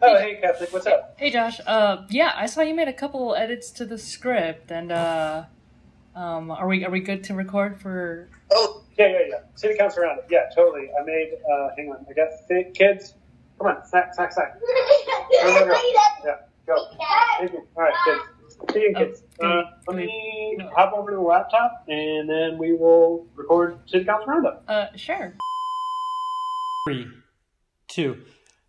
Oh, hey, Catholic, what's up? Hey, Josh. Yeah, I saw you made a couple edits to the script, and are we good to record for? Oh, yeah. City Council roundup. Yeah, totally. I made. Hang on. I got kids. Come on, snack. Go. Yeah, go. Thank you. All right, kids. See you, kids. Let me hop over to the laptop, and then we will record City Council roundup. Sure. 3, 2.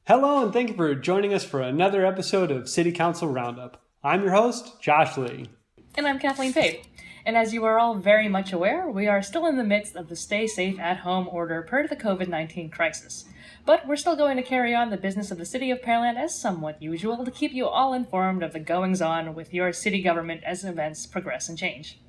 Hello, and thank you for joining us for another episode of City Council Roundup. I'm your host, Josh Lee. And I'm Kathleen Pate. And as you are all very much aware, we are still in the midst of the Stay Safe at Home order per the COVID-19 crisis. But we're still going to carry on the business of the City of Pearland as somewhat usual to keep you all informed of the goings-on with your city government as events progress and change.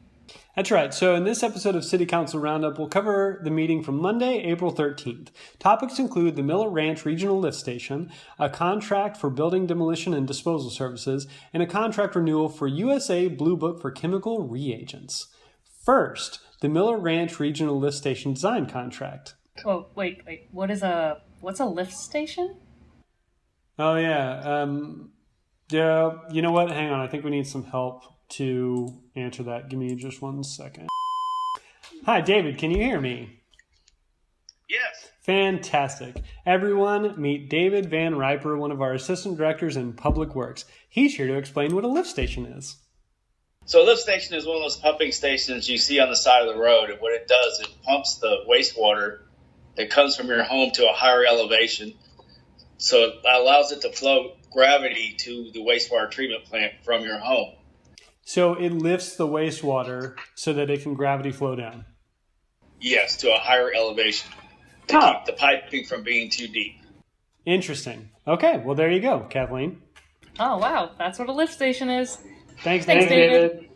That's right. So in this episode of City Council Roundup, we'll cover the meeting from Monday, April 13th. Topics include the Miller Ranch Regional Lift Station, a contract for building demolition and disposal services, and a contract renewal for USA Bluebook for chemical reagents. First, the Miller Ranch Regional Lift Station design contract. Oh, wait. What's a lift station? Oh, yeah. Yeah, you know what? Hang on. I think we need some help to answer that. Give me just 1 second. Hi, David. Can you hear me? Yes. Fantastic. Everyone, meet David Van Riper, one of our assistant directors in Public Works. He's here to explain what a lift station is. So a lift station is one of those pumping stations you see on the side of the road. And what it does, it pumps the wastewater that comes from your home to a higher elevation. So it allows it to flow gravity to the wastewater treatment plant from your home. So it lifts the wastewater so that it can gravity flow down? Yes, to a higher elevation to keep the piping from being too deep. Interesting. Okay, well, there you go, Kathleen. Oh, wow. That's what a lift station is. Thanks, David.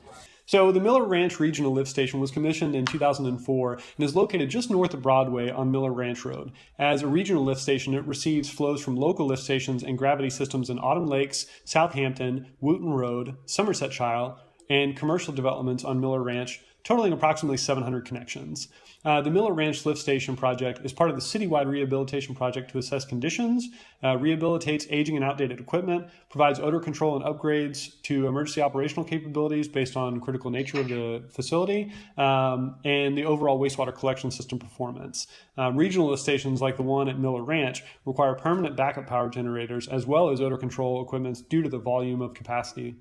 So the Miller Ranch Regional Lift Station was commissioned in 2004 and is located just north of Broadway on Miller Ranch Road. As a regional lift station, it receives flows from local lift stations and gravity systems in Autumn Lakes, Southampton, Wooten Road, Somersetshire, and commercial developments on Miller Ranch, totaling approximately 700 connections. The Miller Ranch Lift Station project is part of the citywide rehabilitation project to assess conditions, rehabilitates aging and outdated equipment, provides odor control and upgrades to emergency operational capabilities based on critical nature of the facility, and the overall wastewater collection system performance. Regional lift stations like the one at Miller Ranch require permanent backup power generators as well as odor control equipment due to the volume of capacity.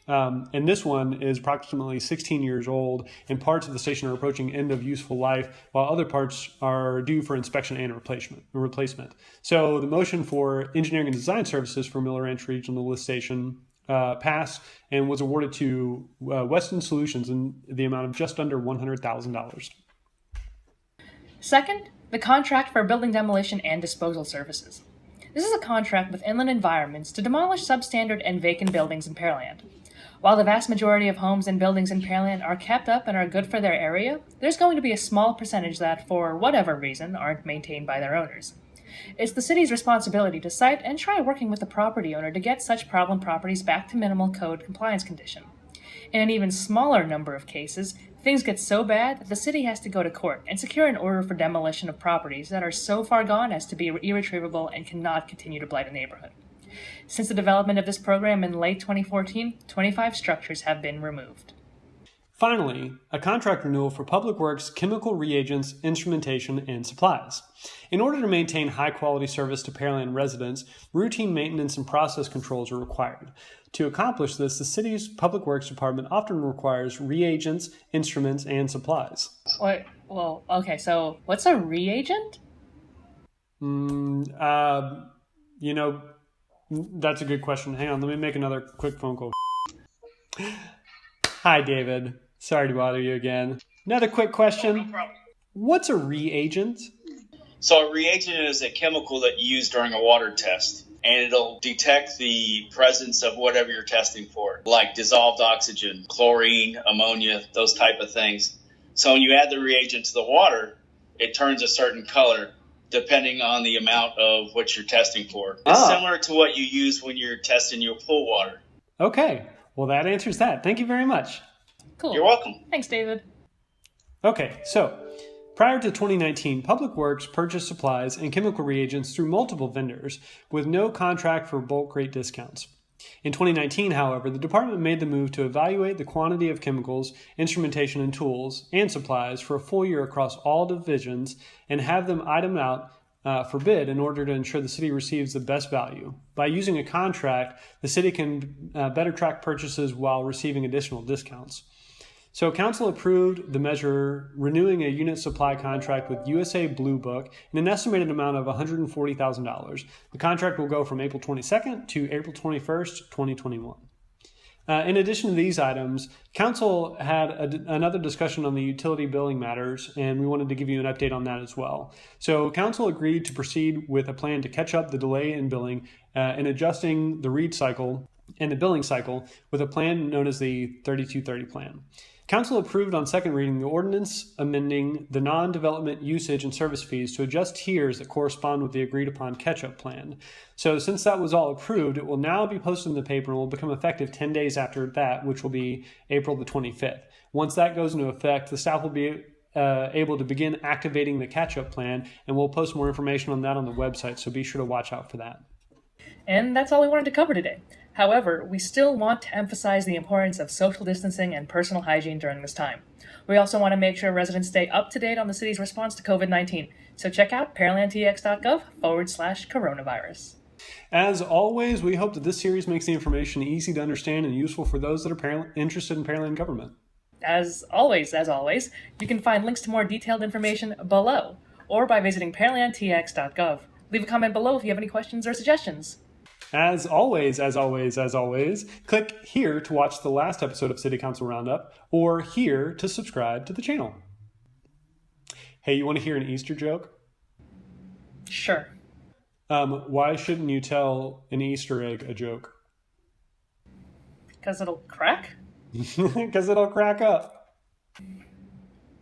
And this one is approximately 16 years old, and parts of the station are approaching end of useful life, while other parts are due for inspection and replacement. So the motion for engineering and design services for Miller Ranch Regional Lift Station passed and was awarded to Weston Solutions in the amount of just under $100,000. Second, the contract for building demolition and disposal services. This is a contract with Inland Environments to demolish substandard and vacant buildings in Pearland. While the vast majority of homes and buildings in Pearland are kept up and are good for their area, there's going to be a small percentage that, for whatever reason, aren't maintained by their owners. It's the city's responsibility to cite and try working with the property owner to get such problem properties back to minimal code compliance condition. In an even smaller number of cases, things get so bad that the city has to go to court and secure an order for demolition of properties that are so far gone as to be irretrievable and cannot continue to blight a neighborhood. Since the development of this program in late 2014, 25 structures have been removed. Finally, a contract renewal for Public Works chemical reagents, instrumentation, and supplies. In order to maintain high-quality service to Pearland residents, routine maintenance and process controls are required. To accomplish this, the city's Public Works Department often requires reagents, instruments, and supplies. Okay, so what's a reagent? That's a good question. Hang on, let me make another quick phone call. Hi, David. Sorry to bother you again. Another quick question. No problem. What's a reagent? So a reagent is a chemical that you use during a water test, and it'll detect the presence of whatever you're testing for, like dissolved oxygen, chlorine, ammonia, those type of things. So when you add the reagent to the water, it turns a certain color depending on the amount of what you're testing for. It's similar to what you use when you're testing your pool water. Okay, well that answers that. Thank you very much. Cool. You're welcome. Thanks, David. Okay, so Prior to 2019, Public Works purchased supplies and chemical reagents through multiple vendors with no contract for bulk rate discounts. In 2019, however, the department made the move to evaluate the quantity of chemicals, instrumentation, and tools and supplies for a full year across all divisions and have them item out for bid in order to ensure the city receives the best value. By using a contract, the city can better track purchases while receiving additional discounts. So council approved the measure renewing a unit supply contract with USA Bluebook in an estimated amount of $140,000. The contract will go from April 22nd to April 21st, 2021. In addition to these items, council had another discussion on the utility billing matters, and we wanted to give you an update on that as well. So council agreed to proceed with a plan to catch up the delay in billing and adjusting the read cycle and the billing cycle with a plan known as the 3230 plan. Council approved on second reading the ordinance amending the non-development usage and service fees to adjust tiers that correspond with the agreed upon catch-up plan. So since that was all approved, it will now be posted in the paper and will become effective 10 days after that, which will be April the 25th. Once that goes into effect, the staff will be able to begin activating the catch-up plan, and we'll post more information on that on the website, so be sure to watch out for that. And that's all we wanted to cover today. However, we still want to emphasize the importance of social distancing and personal hygiene during this time. We also want to make sure residents stay up to date on the city's response to COVID-19, so check out pearlandtx.gov/coronavirus. As always, we hope that this series makes the information easy to understand and useful for those that are interested in Pearland government. As always, you can find links to more detailed information below, or by visiting pearlandtx.gov. Leave a comment below if you have any questions or suggestions. As always, click here to watch the last episode of City Council Roundup, or here to subscribe to the channel. Hey, you want to hear an Easter joke? Sure. Why shouldn't you tell an Easter egg a joke? Because it'll crack? Because it'll crack up.